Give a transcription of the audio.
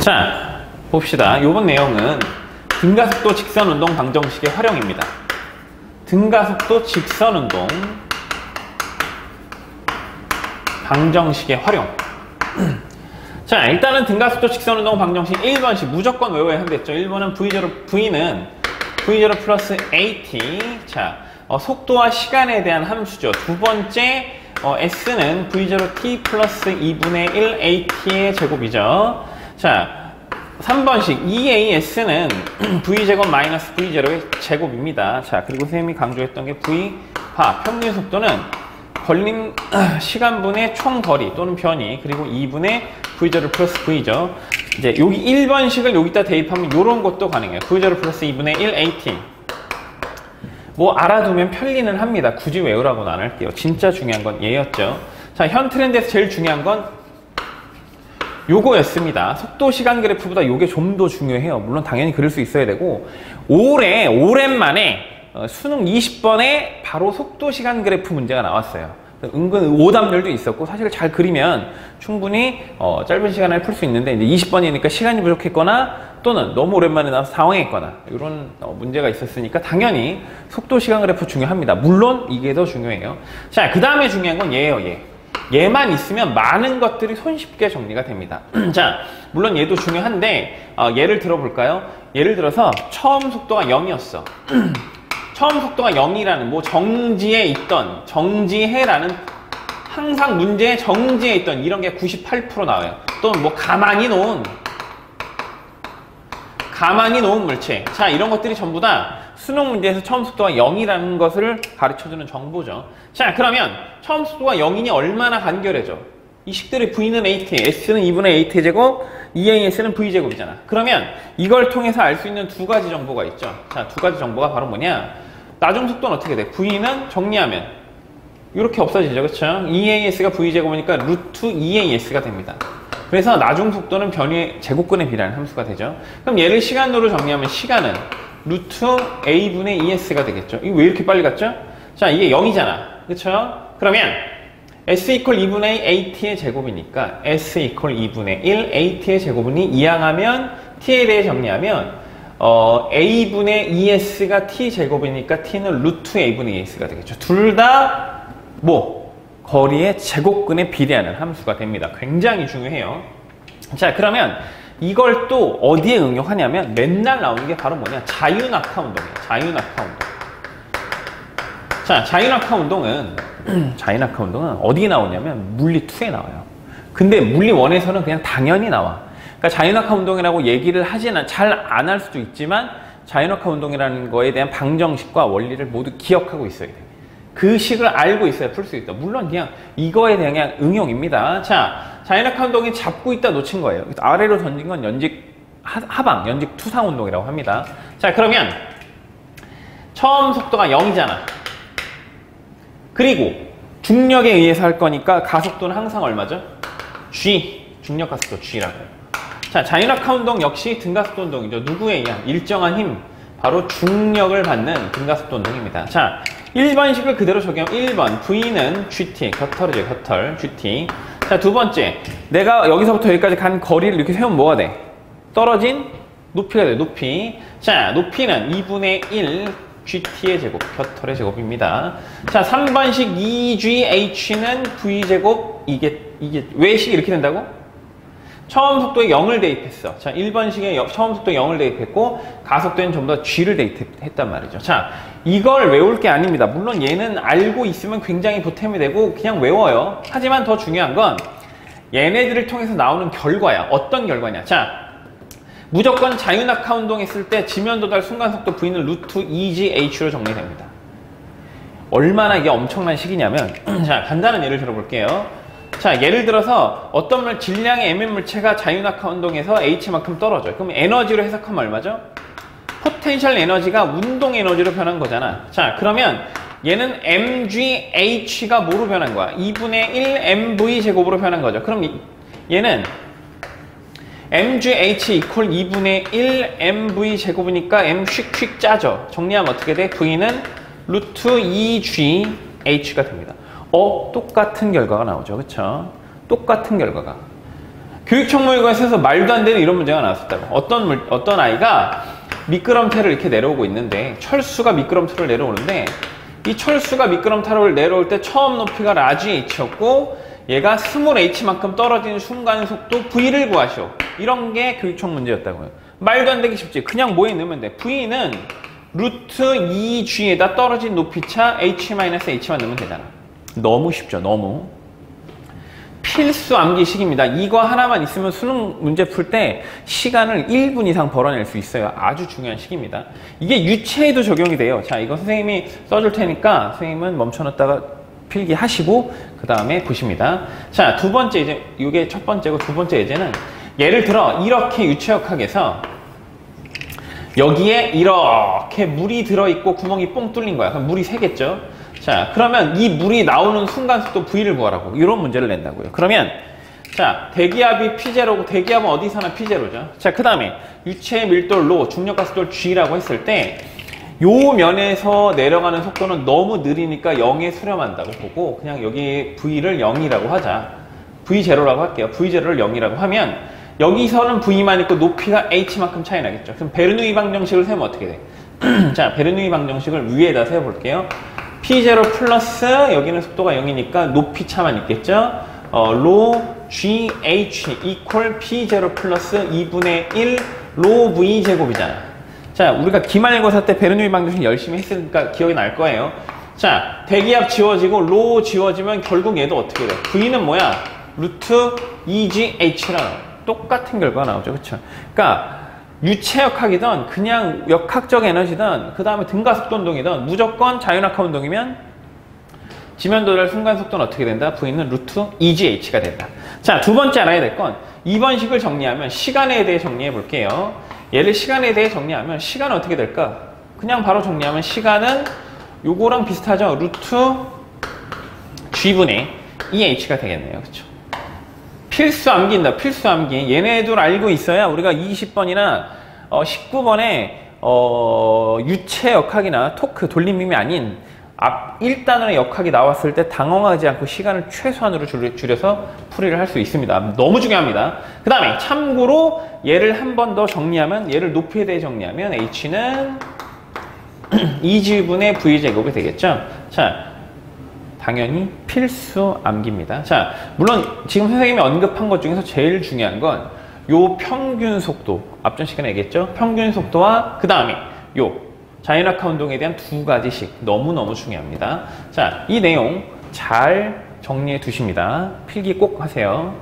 자, 봅시다. 요번 내용은 등가속도 직선운동 방정식의 활용입니다. 등가속도 직선운동 방정식의 활용. 자, 일단은 등가속도 직선운동 방정식 1번식 무조건 외워야 한댔죠. 1번은 V0 플러스 AT. 자, 속도와 시간에 대한 함수죠. 두 번째, S는 V0T 플러스 2분의 1 AT의 제곱이죠. 자, 3번식 EAS는 V제곱 마이너스 V0의 제곱입니다. 자, 그리고 선생님이 강조했던 게 V파, 평균 속도는 걸린 시간분의 총거리 또는 변이, 그리고 2분의 V0 플러스 V죠. 이제 여기 1번식을 여기다 대입하면 이런 것도 가능해요. V0 플러스 2분의 1 AT. 뭐 알아두면 편리는 합니다. 굳이 외우라고는 안 할게요. 진짜 중요한 건 얘였죠. 자, 현 트렌드에서 제일 중요한 건 요거였습니다. 속도 시간 그래프보다 요게 좀 더 중요해요. 물론 당연히 그릴 수 있어야 되고, 오랜만에 수능 20번에 바로 속도 시간 그래프 문제가 나왔어요. 은근 오답률도 있었고, 사실 잘 그리면 충분히 짧은 시간에 풀 수 있는데, 이제 20번이니까 시간이 부족했거나 또는 너무 오랜만에 나와서 당황했거나 이런 문제가 있었으니까 당연히 속도 시간 그래프 중요합니다. 물론 이게 더 중요해요. 자, 그 다음에 중요한 건 얘예요. 얘만 있으면 많은 것들이 손쉽게 정리가 됩니다. 자, 물론 얘도 중요한데 예를 들어볼까요? 예를 들어서 처음 속도가 0이었어. 처음 속도가 0이라는 뭐 정지에 있던, 정지해라는 항상 문제에 정지에 있던 이런 게 98% 나와요. 또는 뭐 가만히 놓은 물체. 자, 이런 것들이 전부 다 수능 문제에서 처음 속도가 0이라는 것을 가르쳐주는 정보죠. 자, 그러면 처음 속도가 0이니 얼마나 간결해져? 이 식들의 V는 AT, S는 2분의 AT 제곱, EAS는 V제곱이잖아. 그러면 이걸 통해서 알 수 있는 두 가지 정보가 있죠. 자, 두 가지 정보가 바로 뭐냐? 나중 속도는 어떻게 돼? V는 정리하면 이렇게 없어지죠. 그렇죠? EAS가 V제곱이니까 루트 EAS가 됩니다. 그래서 나중 속도는 변위의 제곱근에 비례하는 함수가 되죠. 그럼 얘를 시간으로 정리하면 시간은 루트 A분의 ES가 되겠죠. 이거 왜 이렇게 빨리 갔죠? 자, 이게 0이잖아. 그렇죠? 그러면 S 이퀄 2분의 AT의 제곱이니까 S 이퀄 2분의 1 AT의 제곱이니 이항하면 T에 대해 정리하면 A분의 ES가 T 제곱이니까 T는 루트 A분의 ES가 되겠죠. 둘 다 뭐 거리의 제곱근에 비례하는 함수가 됩니다. 굉장히 중요해요. 자, 그러면 이걸 또 어디에 응용하냐면 맨날 나오는 게 바로 뭐냐? 자유낙하 운동이에요. 자유낙하 운동. 자, 자유낙하 운동은 어디에 나오냐면 물리 2에 나와요. 근데 물리 1에서는 그냥 당연히 나와. 그러니까 자유낙하 운동이라고 얘기를 잘 안 할 수도 있지만 자유낙하 운동이라는 거에 대한 방정식과 원리를 모두 기억하고 있어야 돼요. 그 식을 알고 있어야 풀 수 있다. 물론 그냥 이거에 대한 그냥 응용입니다. 자, 자유낙하 운동이 잡고 있다 놓친 거예요. 아래로 던진 건 연직 하방, 연직 투상 운동이라고 합니다. 자, 그러면 처음 속도가 0이잖아. 그리고 중력에 의해서 할 거니까 가속도는 항상 얼마죠? G, 중력 가속도 G라고. 자, 자유낙하 운동 역시 등가속도 운동이죠. 누구에 의한 일정한 힘, 바로 중력을 받는 등가속도 운동입니다. 자, 1번식을 그대로 적용하면 1번 V는 GT, 곁털이죠. 곁털, GT. 자, 두 번째, 내가 여기서부터 여기까지 간 거리를 이렇게 세우면 뭐가 돼? 떨어진 높이가 돼. 높이. 자, 높이는 2분의 1 GT의 제곱, 곁털의 제곱입니다. 자, 3번식 EGH는 V제곱. 이게 왜 식이 이렇게 된다고? 처음 속도에 0을 대입했어. 자, 1번식에 처음 속도에 0을 대입했고 가속도에는 전부 다 G를 대입했단 말이죠. 자, 이걸 외울 게 아닙니다. 물론 얘는 알고 있으면 굉장히 보탬이 되고 그냥 외워요. 하지만 더 중요한 건 얘네들을 통해서 나오는 결과야. 어떤 결과냐? 자, 무조건 자유낙하 운동했을 때 지면 도달 순간속도 V는 루트 EGH로 정리됩니다. 얼마나 이게 엄청난 식이냐면 자, 간단한 예를 들어볼게요. 자, 예를 들어서 어떤 질량의 M 물체가 자유낙하 운동에서 H만큼 떨어져요. 그럼 에너지로 해석하면 얼마죠? 포텐셜 에너지가 운동 에너지로 변한 거잖아. 자, 그러면 얘는 MGH가 뭐로 변한 거야? 2분의 1 MV 제곱으로 변한 거죠. 그럼 얘는 MGH 이퀄 2분의 1 MV 제곱이니까 M 휙휙 짜죠. 정리하면 어떻게 돼? V는 루트 2GH가 됩니다. 똑같은 결과가 나오죠. 그쵸? 똑같은 결과가. 교육청문회에서 말도 안 되는 이런 문제가 나왔었다고. 어떤 아이가 미끄럼틀을 이렇게 내려오고 있는데, 철수가 미끄럼틀을 내려오는데, 이 철수가 미끄럼틀을 내려올 때 처음 높이가 라지 h였고, 얘가 스몰 h만큼 떨어지는 순간 속도 v를 구하시오. 이런 게 교육청 문제였다고요. 말도 안 되기 쉽지. 그냥 뭐에 넣으면 돼. v는 루트 2g에다 떨어진 높이차 h-h만 넣으면 되잖아. 너무 쉽죠. 너무. 필수 암기식입니다. 이거 하나만 있으면 수능 문제 풀 때 시간을 1분 이상 벌어낼 수 있어요. 아주 중요한 식입니다. 이게 유체에도 적용이 돼요. 자, 이거 선생님이 써줄 테니까 선생님은 멈춰놨다가 필기 하시고 그 다음에 보십니다. 자, 두 번째 이제 이게 첫 번째고 두 번째 예제는 예를 들어 이렇게 유체역학에서 여기에 이렇게 물이 들어있고 구멍이 뽕 뚫린 거야. 그럼 물이 새겠죠? 자, 그러면 이 물이 나오는 순간속도 V를 구하라고. 이런 문제를 낸다고요. 그러면 자, 대기압이 P0고 대기압은 어디서나 P0죠. 자, 그 다음에 유체 밀도 로, 중력가속도 G라고 했을 때 요 면에서 내려가는 속도는 너무 느리니까 0에 수렴한다고 보고 그냥 여기 V를 0이라고 하자. V0라고 할게요. V0를 0이라고 하면 여기서는 V만 있고 높이가 H만큼 차이 나겠죠. 그럼 베르누이 방정식을 세우면 어떻게 돼? 자, 베르누이 방정식을 위에다 세워볼게요. P0 플러스 여기는 속도가 0이니까 높이 차만 있겠죠. 로 GH 이퀄 P0 플러스 2분의 1 로 V 제곱이잖아. 자, 우리가 기말고사 때 베르누이 방정식 열심히 했으니까 기억이 날 거예요. 자, 대기압 지워지고 로 지워지면 결국 얘도 어떻게 돼? V는 뭐야? 루트 2GH랑 똑같은 결과가 나오죠. 그쵸? 그러니까 유체역학이든 그냥 역학적 에너지든 그 다음에 등가속도 운동이든 무조건 자연학화 운동이면 지면 도달 순간 속도는 어떻게 된다? V는 루트 2GH가 된다. 자, 두 번째 알아야 될 건 2번 식을 정리하면 시간에 대해 정리해 볼게요. 얘를 시간에 대해 정리하면 시간은 어떻게 될까? 그냥 바로 정리하면 시간은 요거랑 비슷하죠? 루트 G분의 2H가 되겠네요. 그쵸? 필수 암기입니다. 필수 암기. 얘네들 알고 있어야 우리가 20번이나 19번에 유체 역학이나 토크 돌림빔이 아닌 앞 1단원의 역학이 나왔을 때 당황하지 않고 시간을 최소한으로 줄여서 풀이를 할 수 있습니다. 너무 중요합니다. 그 다음에 참고로 얘를 한 번 더 정리하면 얘를 높이에 대해 정리하면 H는 2G분의 V제곱이 되겠죠. 자, 당연히 필수 암기입니다. 자, 물론 지금 선생님이 언급한 것 중에서 제일 중요한 건 요 평균 속도, 앞전 시간에 얘기했죠? 평균 속도와 그 다음에 요 자연학화 운동에 대한 두 가지씩 너무너무 중요합니다. 자, 이 내용 잘 정리해 두십니다. 필기 꼭 하세요.